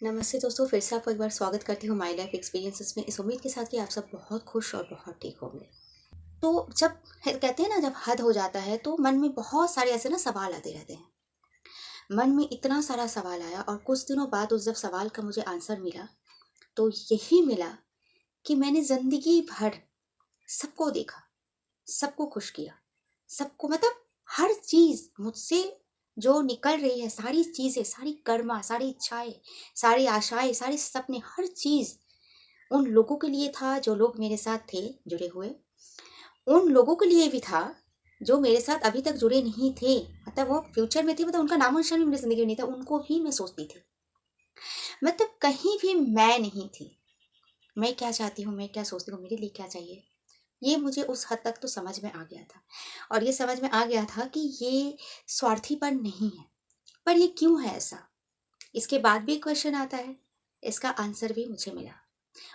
नमस्ते दोस्तों, फिर से आपको एक बार स्वागत करती हूँ माई लाइफ एक्सपीरियंसेस में, इस उम्मीद के साथ कि आप सब बहुत खुश और बहुत ठीक होंगे। तो जब कहते हैं ना, जब हद हो जाता है तो मन में बहुत सारे ऐसे ना सवाल आते रहते हैं। मन में इतना सारा सवाल आया और कुछ दिनों बाद उस जब सवाल का मुझे आंसर मिला तो यही मिला कि मैंने जिंदगी भर सबको देखा, सबको खुश किया, सबको मतलब हर चीज मुझसे जो निकल रही है, सारी चीजें, सारी कर्मा, सारी इच्छाएं, सारी आशाएं, सारे सपने, हर चीज उन लोगों के लिए था जो लोग मेरे साथ थे जुड़े हुए। उन लोगों के लिए भी था जो मेरे साथ अभी तक जुड़े नहीं थे, मतलब वो फ्यूचर में थे, मतलब उनका नामो निशान भी मेरी जिंदगी में नहीं था, उनको भी मैं सोचती थी। मतलब कहीं भी मैं नहीं थी। मैं क्या चाहती हूँ, मैं क्या सोचती हूँ, मेरे लिए क्या चाहिए, ये मुझे उस हद तक तो समझ में आ गया था। और ये समझ में आ गया था कि ये स्वार्थीपन नहीं है। पर ये क्यों है ऐसा, इसके बाद भी क्वेश्चन आता है। इसका आंसर भी मुझे मिला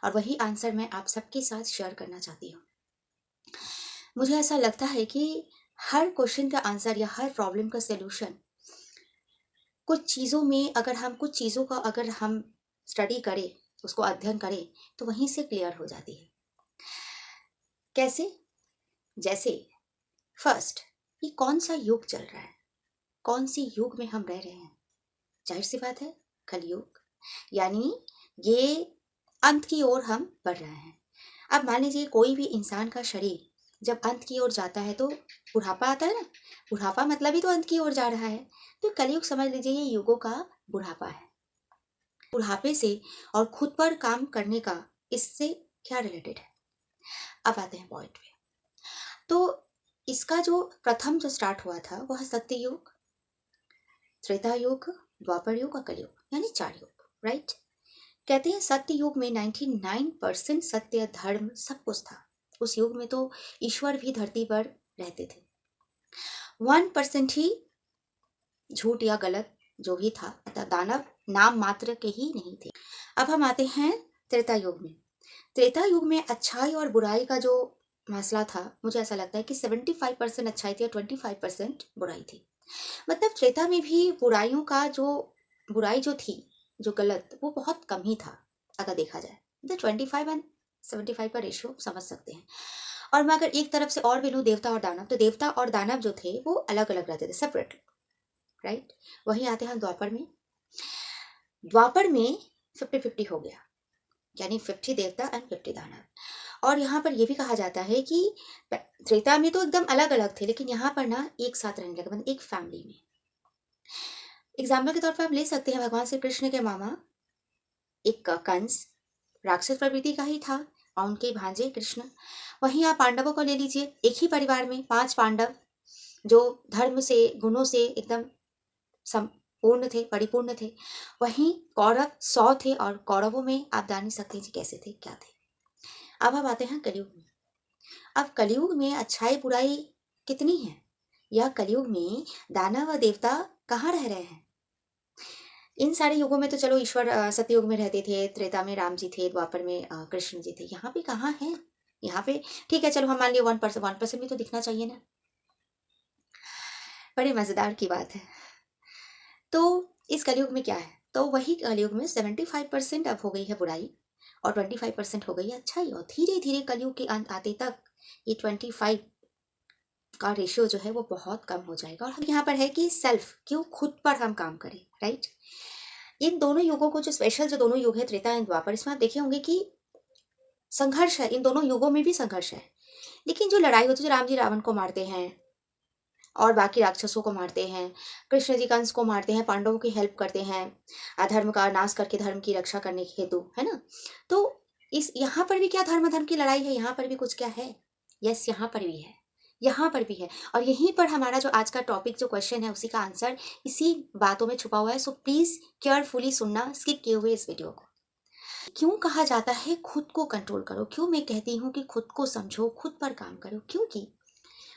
और वही आंसर मैं आप सबके साथ शेयर करना चाहती हूँ। मुझे ऐसा लगता है कि हर क्वेश्चन का आंसर या हर प्रॉब्लम का सलूशन कुछ चीज़ों में, कुछ चीज़ों का अगर हम स्टडी करें, उसको अध्ययन करें, तो वहीं से क्लियर हो जाती है। कैसे? जैसे फर्स्ट, ये कौन सा युग चल रहा है, कौन सी युग में हम रह रहे हैं? जाहिर सी बात है, कलयुग। यानी ये अंत की ओर हम बढ़ रहे हैं। अब मान लीजिए कोई भी इंसान का शरीर जब अंत की ओर जाता है तो बुढ़ापा आता है ना। बुढ़ापा मतलब ही तो अंत की ओर जा रहा है। तो कलयुग समझ लीजिए ये युगों का बुढ़ापा है। बुढ़ापे से और खुद पर काम करने का इससे क्या रिलेटेड है? अब आते हैं पॉइंट पे। तो इसका जो प्रथम जो स्टार्ट हुआ था वह सत्य युग, त्रेता युग, द्वापर युग और कलयुग, यानी 4 युग, राइट। कहते हैं सत्य युग में 99% सत्य धर्म सब कुछ था। उस युग में तो ईश्वर भी धरती पर रहते थे। 1% ही झूठ या गलत जो भी था, अतः दानव नाम मात्र के ही नहीं थे। अब हम आते हैं त्रेता युग में। त्रेता युग में अच्छाई और बुराई का जो मसला था, मुझे ऐसा लगता है कि 75% अच्छाई थी और 25% बुराई थी। मतलब त्रेता में भी बुराई जो थी, जो गलत, वो बहुत कम ही था अगर देखा जाए। मतलब 25 और 75 का रेशियो समझ सकते हैं। और मैं अगर एक तरफ से और भी लूँ, देवता और दानव, तो देवता और दानव जो थे वो अलग अलग रहते थे, सेपरेट, राइट। वहीं आते हैं द्वापर में। द्वापर में 50-50 हो गया, यानी 50 देवता एंड 50 दानव। और यहाँ पर यह भी कहा जाता है कि त्रेता में तो एकदम अलग अलग थे, लेकिन यहाँ पर ना एक साथ रहने लगे, मतलब एक फैमिली में। एग्जाम्पल के तौर पर आप ले सकते हैं भगवान श्री कृष्ण के मामा एक कंस, राक्षस प्रवृत्ति का ही था, और उनके भांजे कृष्ण। वहीं आप पांडवों को ले लीजिए, एक ही परिवार में 5 पांडव जो धर्म से, गुणों से एकदम संपूर्ण थे, परिपूर्ण थे। वहीं कौरव 100 थे, और कौरवों में आप जान नहीं सकते जी कैसे थे, क्या थे। अब हम आते हैं कलयुग में। अब कलयुग में अच्छाई बुराई कितनी है? यह कलयुग में दानव व देवता कहाँ रह रहे हैं? इन सारे युगों में तो चलो ईश्वर सतयुग में रहते थे, त्रेता में राम जी थे, द्वापर में कृष्ण जी थे। यहाँ पे कहाँ है? यहाँ पे ठीक है, चलो हम मान लिया 1% भी तो दिखना चाहिए ना। बड़े मजेदार की बात है। तो इस कलयुग में क्या है? तो वही कलयुग में 75% अब हो गई है बुराई और 25% हो गई है अच्छाई, और धीरे धीरे कलयुग के अंत आते तक ये 25 का रेशियो जो है वो बहुत कम हो जाएगा। और हम यहाँ पर है कि सेल्फ, क्यों खुद पर हम काम करें, राइट। इन दोनों युगों को, जो स्पेशल जो दोनों युग है त्रेता एंड द्वापर, इसमें आप देखे होंगे कि संघर्ष है, इन दोनों युगों में भी संघर्ष है। लेकिन जो लड़ाई होती है, जो राम जी रावण को मारते हैं और बाकी राक्षसों को मारते हैं, कृष्ण जी कंस को मारते हैं, पांडवों की हेल्प करते हैं, अधर्म का नाश करके धर्म की रक्षा करने के हेतु, है ना। तो इस यहाँ पर भी क्या धर्म धर्म की लड़ाई है? यहाँ पर भी कुछ क्या है? यस, यहाँ पर भी है, यहाँ पर भी है। और यहीं पर हमारा जो आज का टॉपिक, जो क्वेश्चन है, उसी का आंसर इसी बातों में छुपा हुआ है। सो प्लीज केयरफुली सुनना, स्किप किए हुए इस वीडियो को। क्यों कहा जाता है खुद को कंट्रोल करो? क्यों मैं कहती हूँ कि खुद को समझो, खुद पर काम करो? क्योंकि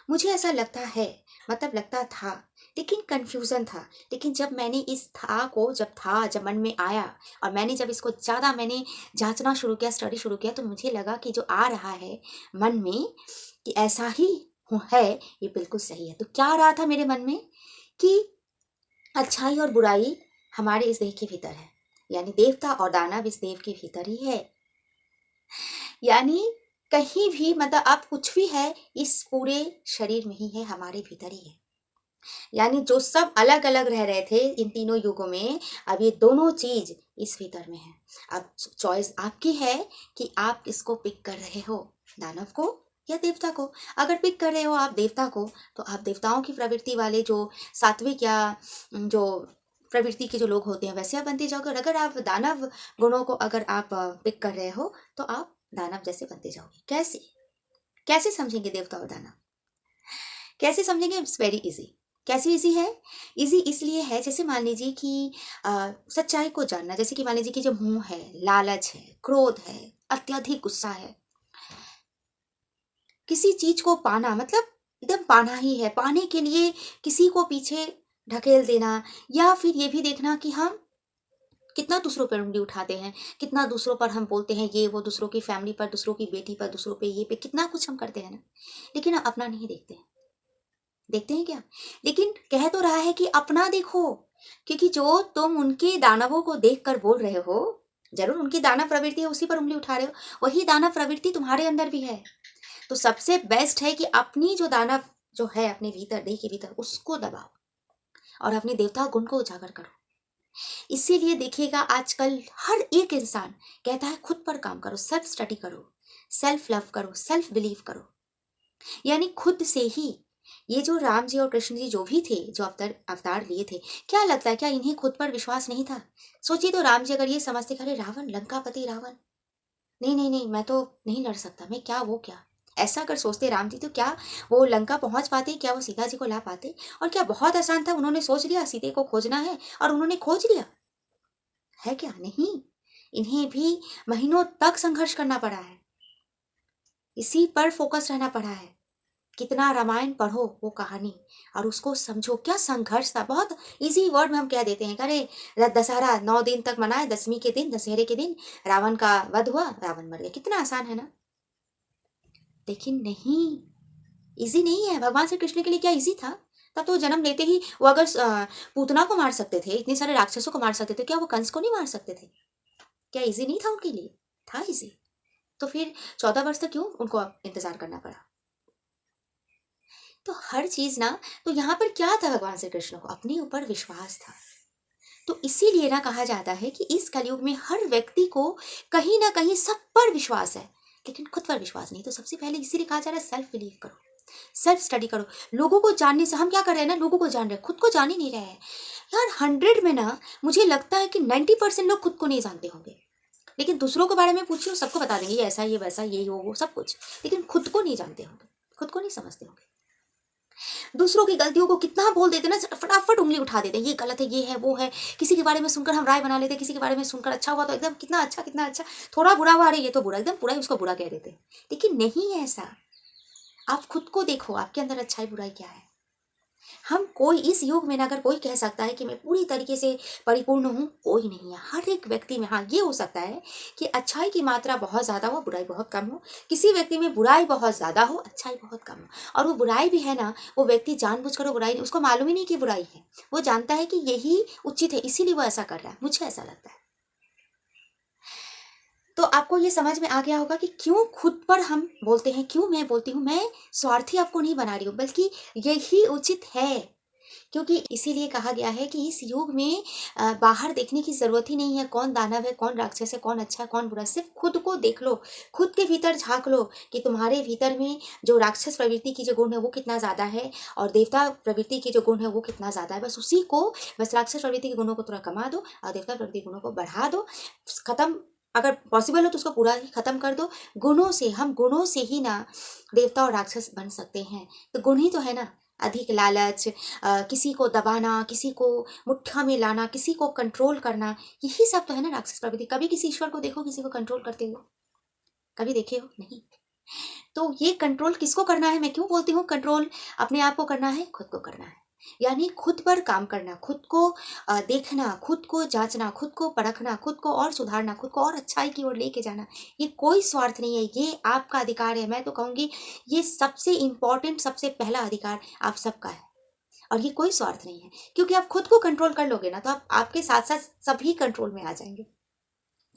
मुझे ऐसा लगता है, मतलब लगता था, लेकिन कंफ्यूजन था। लेकिन जब मैंने इस था को, जब मन में आया और मैंने जब इसको ज़्यादा मैंने जांचना शुरू किया, स्टडी शुरू किया, तो मुझे लगा कि जो आ रहा है मन में कि ऐसा ही है, ये बिल्कुल सही है। तो क्या आ रहा था मेरे मन में कि अच्छाई और बुराई हमारे इस देह के भीतर है, यानी देवता और दानव इस देव के भीतर ही है। यानी कहीं भी मतलब आप कुछ भी है इस पूरे शरीर में ही है, हमारे भीतर ही है। यानी जो सब अलग अलग रह रहे थे इन तीनों युगों में, अब ये दोनों चीज इस भीतर में है। अब चॉइस आपकी है कि आप किसको पिक कर रहे हो, दानव को या देवता को। अगर पिक कर रहे हो आप देवता को, तो आप देवताओं की प्रवृत्ति वाले जो सात्विक या जो प्रवृत्ति के जो लोग होते हैं वैसे आप बनते जाओगे। और अगर आप दानव गुणों को अगर आप पिक कर रहे हो तो आप दानव जैसे बनते जाओगे। कैसे कैसे समझेंगे देवता और दानव, कैसे समझेंगे? It's very easy. कैसे इजी है? इजी इसलिए है, जैसे मान लीजिए कि सच्चाई को जानना, जैसे कि मान लीजिए कि जो मुंह है, लालच है, क्रोध है, अत्यधिक गुस्सा है, किसी चीज को पाना मतलब एकदम पाना ही है, पाने के लिए किसी को पीछे ढकेल देना, या फिर ये भी देखना कि हम कितना दूसरों पर उंगली उठाते हैं, कितना दूसरों पर हम बोलते हैं ये वो, दूसरों की फैमिली पर, दूसरों की बेटी पर, दूसरों पे ये पे कितना कुछ हम करते हैं ना, लेकिन अपना नहीं देखते हैं। देखते हैं क्या? लेकिन कह तो रहा है कि अपना देखो, क्योंकि जो तुम उनके दानवों को देखकर बोल रहे हो, जरूर उनकी दानव प्रवृत्ति है उसी पर उंगली उठा रहे हो, वही दानव प्रवृत्ति तुम्हारे अंदर भी है। तो सबसे बेस्ट है कि अपनी जो दानव जो है अपने भीतर, देह के भीतर, उसको दबाओ और अपने देवता गुण को उजागर करो। इसीलिए देखिएगा आजकल हर एक इंसान कहता है खुद पर काम करो, सेल्फ स्टडी करो, सेल्फ लव करो, सेल्फ बिलीव करो। यानी खुद से ही ये जो राम जी और कृष्ण जी जो भी थे, जो अवतार लिए थे, क्या लगता है क्या इन्हें खुद पर विश्वास नहीं था? सोचिए तो राम जी अगर ये समझते अरे रावण, लंकापति रावण, नहीं नहीं नहीं मैं तो नहीं लड़ सकता, मैं क्या वो क्या, ऐसा अगर सोचते राम जी तो क्या वो लंका पहुंच पाते, क्या वो सीता जी को ला पाते? और क्या बहुत आसान था, उन्होंने सोच लिया सीते को खोजना है और उन्होंने खोज लिया है क्या? नहीं, इन्हें भी महीनों तक संघर्ष करना पड़ा है, इसी पर फोकस रहना पड़ा है। कितना रामायण पढ़ो वो कहानी और उसको समझो, क्या संघर्ष था। बहुत इजी वर्ड में हम कह देते हैं अरे दशहरा 9 दिन तक मनाए, 10वीं के दिन, दशहरे के दिन रावण का वध हुआ, रावण मर गया, कितना आसान है ना। लेकिन नहीं, इजी नहीं है। भगवान श्री कृष्ण के लिए क्या इजी था? तब तो जन्म लेते ही वो अगर पूतना को मार सकते थे, इतने सारे राक्षसों को मार सकते थे, क्या वो कंस को नहीं मार सकते थे? क्या इजी नहीं था उनके लिए? था इजी। तो फिर 14 वर्ष तक क्यों उनको इंतजार करना पड़ा? तो हर चीज ना, तो यहाँ पर क्या था, भगवान श्री कृष्ण को अपने ऊपर विश्वास था। तो इसीलिए ना कहा जाता है कि इस कलयुग में हर व्यक्ति को कहीं ना कहीं सब पर विश्वास है, लेकिन खुद पर विश्वास नहीं। तो सबसे पहले इसीलिए कहा जा रहा है सेल्फ बिलीव करो, सेल्फ स्टडी करो। लोगों को जानने से हम क्या कर रहे हैं ना, लोगों को जान रहे हैं, खुद को जान ही नहीं रहे हैं। यार 100 में ना मुझे लगता है कि 90% लोग खुद को नहीं जानते होंगे, लेकिन दूसरों के बारे में पूछिए सबको बता देंगे ये ऐसा, ये वैसा, ये वो सब कुछ, लेकिन खुद को नहीं जानते होंगे, खुद को नहीं समझते होंगे। दूसरों की गलतियों को कितना बोल देते ना, फटाफट उंगली उठा देते, ये गलत है, ये है, वो है। किसी के बारे में सुनकर हम राय बना लेते, किसी के बारे में सुनकर अच्छा हुआ तो एकदम कितना अच्छा कितना अच्छा, थोड़ा बुरा हुआ अरे ये तो बुरा, एकदम पूरा ही उसको बुरा कह देते। लेकिन नहीं है ऐसा। आप खुद को देखो, आपके अंदर अच्छाई बुराई क्या है। हम कोई इस युग में ना अगर कोई कह सकता है कि मैं पूरी तरीके से परिपूर्ण हूँ, कोई नहीं है। हर एक व्यक्ति में हाँ ये हो सकता है कि अच्छाई की मात्रा बहुत ज्यादा हो, बुराई बहुत कम हो। किसी व्यक्ति में बुराई बहुत ज्यादा हो, अच्छाई बहुत कम हो। और वो बुराई भी है ना, वो व्यक्ति जानबूझकर वो बुराई, उसको मालूम ही नहीं कि बुराई है, वो जानता है कि यही उचित है, इसीलिए वो ऐसा कर रहा है। मुझे ऐसा लगता है। तो आपको ये समझ में आ गया होगा कि क्यों खुद पर हम बोलते हैं, क्यों मैं बोलती हूँ मैं स्वार्थी आपको नहीं बना रही हूँ, बल्कि यही उचित है। क्योंकि इसीलिए कहा गया है कि इस युग में बाहर देखने की जरूरत ही नहीं है, कौन दानव है, कौन राक्षस है, कौन अच्छा है, कौन बुरा। सिर्फ खुद को देख लो, खुद के भीतर झांक लो कि तुम्हारे भीतर में जो राक्षस प्रवृत्ति की जो गुण है वो कितना ज्यादा है, और देवता प्रवृत्ति की जो गुण है वो कितना ज्यादा है। बस उसी को, बस राक्षस प्रवृत्ति के गुणों को थोड़ा कमा दो और देवता प्रवृत्ति के गुणों को बढ़ा दो। खत्म, अगर पॉसिबल हो तो उसको पूरा ही खत्म कर दो। गुणों से, हम गुणों से ही ना देवता और राक्षस बन सकते हैं। तो गुण ही तो है ना, अधिक लालच, किसी को दबाना, किसी को मुट्ठा में लाना, किसी को कंट्रोल करना, यही सब तो है ना राक्षस प्रवृत्ति। कभी किसी ईश्वर को देखो किसी को कंट्रोल करते हुए, कभी देखे हो? नहीं। तो ये कंट्रोल किसको करना है? मैं क्यों बोलती हूँ कंट्रोल अपने आप को करना है? खुद को करना है। यानी खुद पर काम करना, खुद को देखना, खुद को जांचना, खुद को परखना, खुद को और सुधारना, खुद को और अच्छाई की ओर लेके जाना। ये कोई स्वार्थ नहीं है, ये आपका अधिकार है। मैं तो कहूँगी ये सबसे इम्पोर्टेंट, सबसे पहला अधिकार आप सबका है। और ये कोई स्वार्थ नहीं है, क्योंकि आप खुद को कंट्रोल कर लोगे ना तो आप आपके साथ साथ सभी कंट्रोल में आ जाएंगे।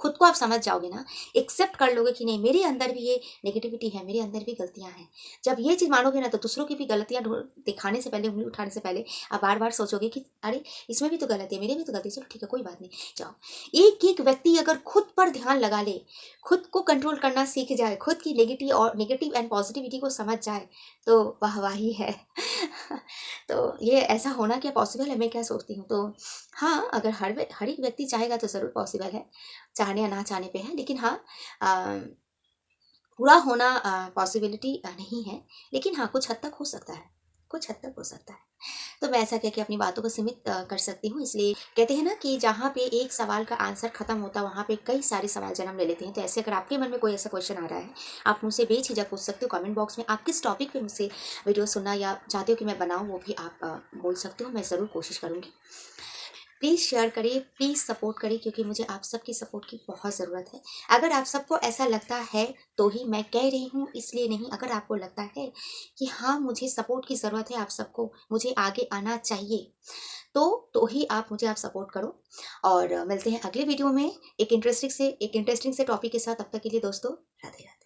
खुद को आप समझ जाओगे ना, एक्सेप्ट कर लोगे कि नहीं मेरे अंदर भी ये नेगेटिविटी है, मेरे अंदर भी गलतियां हैं। जब ये चीज़ मानोगे ना तो दूसरों की भी गलतियां दिखाने से पहले, उंगली उठाने से पहले आप बार बार सोचोगे कि अरे इसमें भी तो गलती है, मेरे भी तो गलती है, चलो ठीक है कोई बात नहीं, जाओ। एक एक व्यक्ति अगर खुद पर ध्यान लगा ले, खुद को कंट्रोल करना सीख जाए, खुद की नेगेटिव एंड पॉजिटिविटी को समझ जाए तो वाहवाही है। तो ये ऐसा होना क्या पॉसिबल है, मैं क्या सोचती हूँ। तो हाँ, अगर हर एक व्यक्ति चाहेगा तो ज़रूर पॉसिबल है, चाहने या ना चाहने पे है। लेकिन हाँ, पूरा होना पॉसिबिलिटी नहीं है, लेकिन हाँ कुछ हद तक हो सकता है, कुछ हद तक हो सकता है। तो मैं ऐसा कह के अपनी बातों को सीमित कर सकती हूँ। इसलिए कहते हैं ना कि जहाँ पे एक सवाल का आंसर खत्म होता है वहाँ पे कई सारे सवाल जन्म ले लेते हैं। तो ऐसे अगर आपके मन में कोई ऐसा क्वेश्चन आ रहा है, आप मुझसे बेझिझक पूछ सकते हो कमेंट बॉक्स में। आप किस टॉपिक पे मुझसे वीडियो सुनना या चाहते हो कि मैं बनाऊँ, वो भी आप बोल सकते हो, मैं ज़रूर कोशिश करूँगी। प्लीज़ शेयर करिए, प्लीज़ सपोर्ट करिए, क्योंकि मुझे आप सबकी सपोर्ट की बहुत ज़रूरत है। अगर आप सबको ऐसा लगता है तो ही मैं कह रही हूँ, इसलिए नहीं। अगर आपको लगता है कि हाँ मुझे सपोर्ट की ज़रूरत है, आप सबको मुझे आगे आना चाहिए, तो ही आप सपोर्ट करो। और मिलते हैं अगले वीडियो में एक इंटरेस्टिंग से टॉपिक के साथ। तब तक के लिए दोस्तों, राधे राधे।